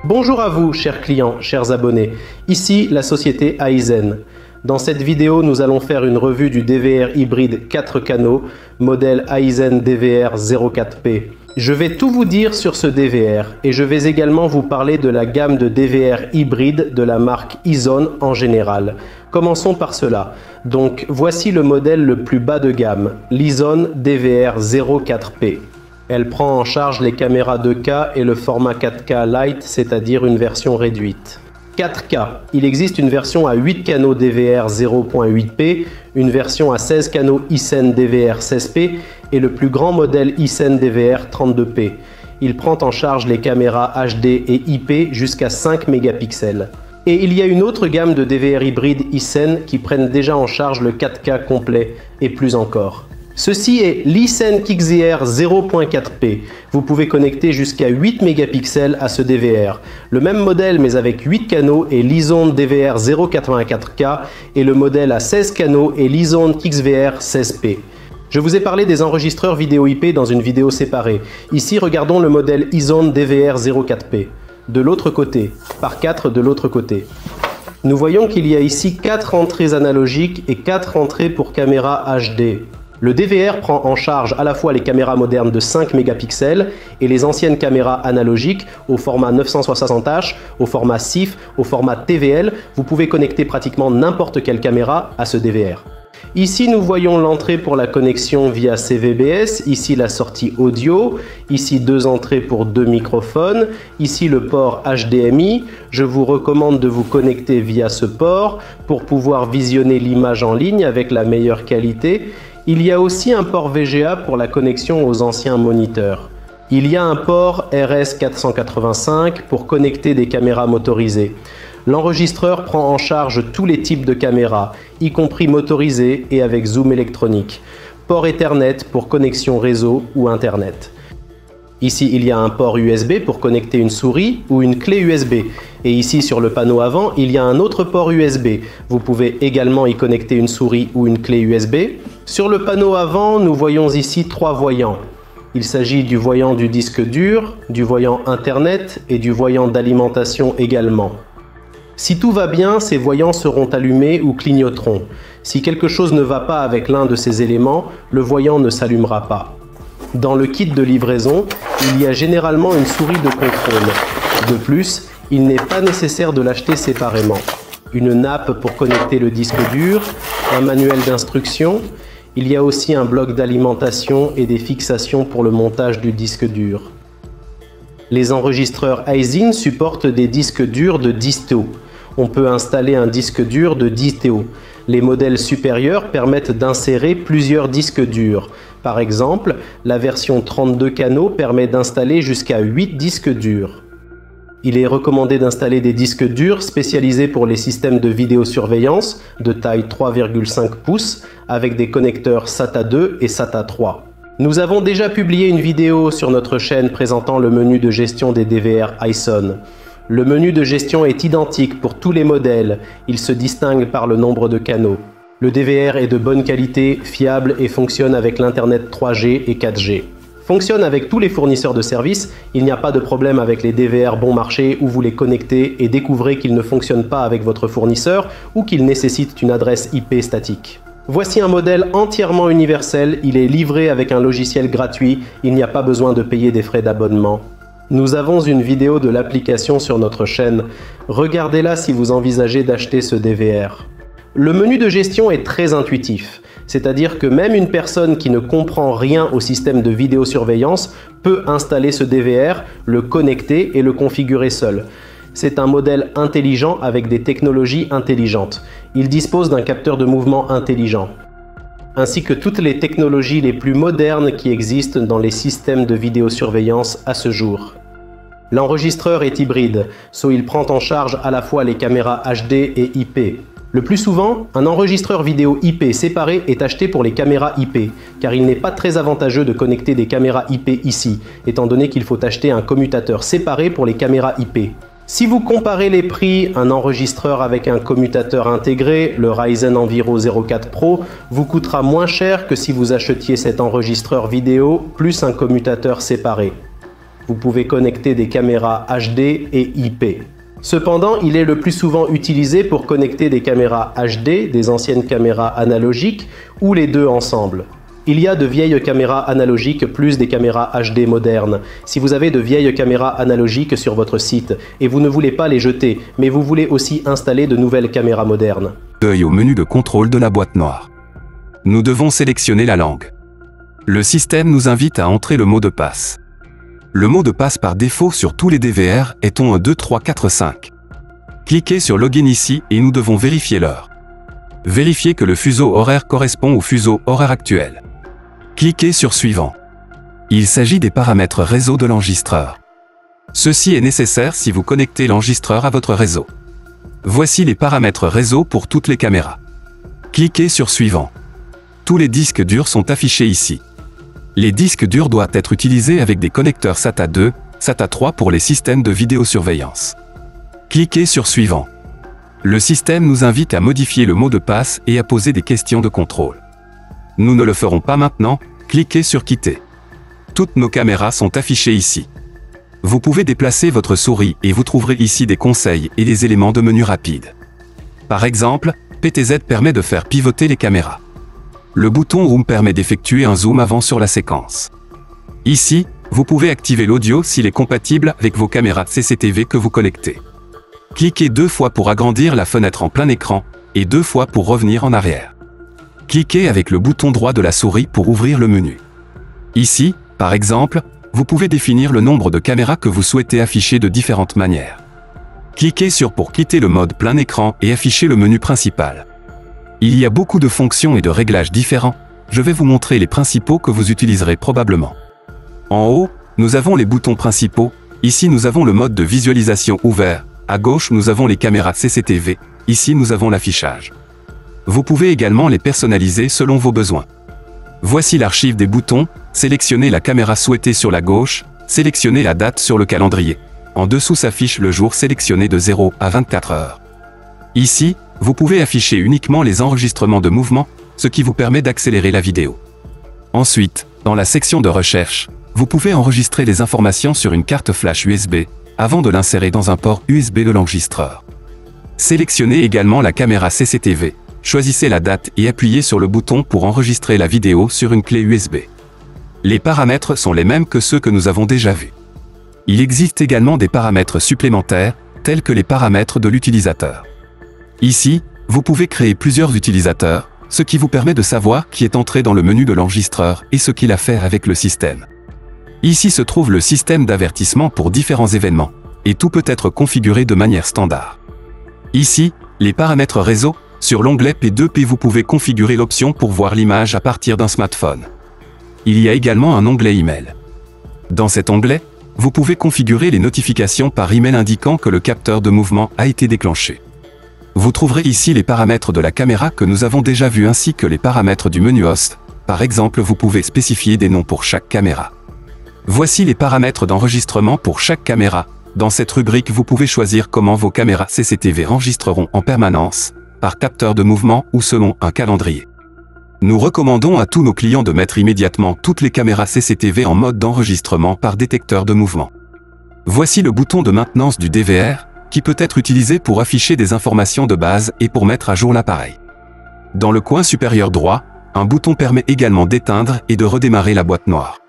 Bonjour à vous, chers clients, chers abonnés. Ici, la société Aizen. Dans cette vidéo, nous allons faire une revue du DVR hybride 4 canaux, modèle Aizen DVR 04P. Je vais tout vous dire sur ce DVR et je vais également vous parler de la gamme de DVR hybride de la marque Izone en général. Commençons par cela. Donc, voici le modèle le plus bas de gamme, l'Izone DVR 04P. Elle prend en charge les caméras 2K et le format 4K Lite, c'est-à-dire une version réduite. 4K. Il existe une version à 8 canaux DVR 0.8P, une version à 16 canaux Isen DVR 16P et le plus grand modèle Isen DVR 32P. Il prend en charge les caméras HD et IP jusqu'à 5 mégapixels. Et il y a une autre gamme de DVR hybride Isen qui prennent déjà en charge le 4K complet et plus encore. Ceci est l'Isen XZR 0.4P. Vous pouvez connecter jusqu'à 8 mégapixels à ce DVR. Le même modèle mais avec 8 canaux est l'Izone DVR 0.84K et le modèle à 16 canaux est l'Izone XVR 16P. Je vous ai parlé des enregistreurs vidéo IP dans une vidéo séparée. Ici, regardons le modèle Izone DVR 04P. De l'autre côté, par 4 de l'autre côté. Nous voyons qu'il y a ici 4 entrées analogiques et 4 entrées pour caméra HD. Le DVR prend en charge à la fois les caméras modernes de 5 mégapixels et les anciennes caméras analogiques au format 960H, au format SIF, au format TVL. Vous pouvez connecter pratiquement n'importe quelle caméra à ce DVR. Ici, nous voyons l'entrée pour la connexion via CVBS, ici la sortie audio, ici 2 entrées pour 2 microphones, ici le port HDMI. Je vous recommande de vous connecter via ce port pour pouvoir visionner l'image en ligne avec la meilleure qualité. Il y a aussi un port VGA pour la connexion aux anciens moniteurs. Il y a un port RS485 pour connecter des caméras motorisées. L'enregistreur prend en charge tous les types de caméras, y compris motorisées et avec zoom électronique. Port Ethernet pour connexion réseau ou Internet. Ici, il y a un port USB pour connecter une souris ou une clé USB. Et ici, sur le panneau avant, il y a un autre port USB. Vous pouvez également y connecter une souris ou une clé USB. Sur le panneau avant, nous voyons ici 3 voyants. Il s'agit du voyant du disque dur, du voyant Internet et du voyant d'alimentation également. Si tout va bien, ces voyants seront allumés ou clignoteront. Si quelque chose ne va pas avec l'un de ces éléments, le voyant ne s'allumera pas. Dans le kit de livraison, il y a généralement une souris de contrôle. De plus, il n'est pas nécessaire de l'acheter séparément. Une nappe pour connecter le disque dur, un manuel d'instruction. Il y a aussi un bloc d'alimentation et des fixations pour le montage du disque dur. Les enregistreurs Aizen supportent des disques durs de 10 TO. On peut installer un disque dur de 10 TO. Les modèles supérieurs permettent d'insérer plusieurs disques durs. Par exemple, la version 32 canaux permet d'installer jusqu'à 8 disques durs. Il est recommandé d'installer des disques durs spécialisés pour les systèmes de vidéosurveillance de taille 3,5 pouces avec des connecteurs SATA 2 et SATA 3. Nous avons déjà publié une vidéo sur notre chaîne présentant le menu de gestion des DVR Aizen. Le menu de gestion est identique pour tous les modèles, il se distingue par le nombre de canaux. Le DVR est de bonne qualité, fiable et fonctionne avec l'Internet 3G et 4G. Fonctionne avec tous les fournisseurs de services, il n'y a pas de problème avec les DVR bon marché où vous les connectez et découvrez qu'ils ne fonctionnent pas avec votre fournisseur ou qu'ils nécessitent une adresse IP statique. Voici un modèle entièrement universel, il est livré avec un logiciel gratuit, il n'y a pas besoin de payer des frais d'abonnement. Nous avons une vidéo de l'application sur notre chaîne, regardez-la si vous envisagez d'acheter ce DVR. Le menu de gestion est très intuitif, c'est-à-dire que même une personne qui ne comprend rien au système de vidéosurveillance peut installer ce DVR, le connecter et le configurer seul. C'est un modèle intelligent avec des technologies intelligentes. Il dispose d'un capteur de mouvement intelligent, ainsi que toutes les technologies les plus modernes qui existent dans les systèmes de vidéosurveillance à ce jour. L'enregistreur est hybride, soit il prend en charge à la fois les caméras HD et IP. Le plus souvent, un enregistreur vidéo IP séparé est acheté pour les caméras IP, car il n'est pas très avantageux de connecter des caméras IP ici, étant donné qu'il faut acheter un commutateur séparé pour les caméras IP. Si vous comparez les prix, un enregistreur avec un commutateur intégré, le Ryzen Enviro 04 Pro, vous coûtera moins cher que si vous achetiez cet enregistreur vidéo plus un commutateur séparé. Vous pouvez connecter des caméras HD et IP. Cependant, il est le plus souvent utilisé pour connecter des caméras HD, des anciennes caméras analogiques, ou les deux ensemble. Il y a de vieilles caméras analogiques plus des caméras HD modernes. Si vous avez de vieilles caméras analogiques sur votre site et vous ne voulez pas les jeter, mais vous voulez aussi installer de nouvelles caméras modernes. Œil au menu de contrôle de la boîte noire. Nous devons sélectionner la langue. Le système nous invite à entrer le mot de passe. Le mot de passe par défaut sur tous les DVR est on 1 2 3 4 5. Cliquez sur Login ici et nous devons vérifier l'heure. Vérifiez que le fuseau horaire correspond au fuseau horaire actuel. Cliquez sur Suivant. Il s'agit des paramètres réseau de l'enregistreur. Ceci est nécessaire si vous connectez l'enregistreur à votre réseau. Voici les paramètres réseau pour toutes les caméras. Cliquez sur Suivant. Tous les disques durs sont affichés ici. Les disques durs doivent être utilisés avec des connecteurs SATA 2, SATA 3 pour les systèmes de vidéosurveillance. Cliquez sur Suivant. Le système nous invite à modifier le mot de passe et à poser des questions de contrôle. Nous ne le ferons pas maintenant, cliquez sur Quitter. Toutes nos caméras sont affichées ici. Vous pouvez déplacer votre souris et vous trouverez ici des conseils et des éléments de menu rapide. Par exemple, PTZ permet de faire pivoter les caméras. Le bouton Room permet d'effectuer un zoom avant sur la séquence. Ici, vous pouvez activer l'audio s'il est compatible avec vos caméras CCTV que vous connectez. Cliquez 2 fois pour agrandir la fenêtre en plein écran et 2 fois pour revenir en arrière. Cliquez avec le bouton droit de la souris pour ouvrir le menu. Ici, par exemple, vous pouvez définir le nombre de caméras que vous souhaitez afficher de différentes manières. Cliquez sur pour quitter le mode plein écran et afficher le menu principal. Il y a beaucoup de fonctions et de réglages différents, je vais vous montrer les principaux que vous utiliserez probablement. En haut, nous avons les boutons principaux, ici nous avons le mode de visualisation ouvert, à gauche nous avons les caméras CCTV, ici nous avons l'affichage. Vous pouvez également les personnaliser selon vos besoins. Voici l'archive des boutons, sélectionnez la caméra souhaitée sur la gauche, sélectionnez la date sur le calendrier. En dessous s'affiche le jour sélectionné de 0 à 24 heures. Ici, vous pouvez afficher uniquement les enregistrements de mouvement, ce qui vous permet d'accélérer la vidéo. Ensuite, dans la section de recherche, vous pouvez enregistrer les informations sur une carte flash USB, avant de l'insérer dans un port USB de l'enregistreur. Sélectionnez également la caméra CCTV. Choisissez la date et appuyez sur le bouton pour enregistrer la vidéo sur une clé USB. Les paramètres sont les mêmes que ceux que nous avons déjà vus. Il existe également des paramètres supplémentaires, tels que les paramètres de l'utilisateur. Ici, vous pouvez créer plusieurs utilisateurs, ce qui vous permet de savoir qui est entré dans le menu de l'enregistreur et ce qu'il a fait avec le système. Ici se trouve le système d'avertissement pour différents événements, et tout peut être configuré de manière standard. Ici, les paramètres réseau. Sur l'onglet P2P, vous pouvez configurer l'option pour voir l'image à partir d'un smartphone. Il y a également un onglet email. Dans cet onglet, vous pouvez configurer les notifications par email indiquant que le capteur de mouvement a été déclenché. Vous trouverez ici les paramètres de la caméra que nous avons déjà vus ainsi que les paramètres du menu host. Par exemple, vous pouvez spécifier des noms pour chaque caméra. Voici les paramètres d'enregistrement pour chaque caméra. Dans cette rubrique, vous pouvez choisir comment vos caméras CCTV enregistreront en permanence, par capteur de mouvement ou selon un calendrier. Nous recommandons à tous nos clients de mettre immédiatement toutes les caméras CCTV en mode d'enregistrement par détecteur de mouvement. Voici le bouton de maintenance du DVR, qui peut être utilisé pour afficher des informations de base et pour mettre à jour l'appareil. Dans le coin supérieur droit, un bouton permet également d'éteindre et de redémarrer la boîte noire.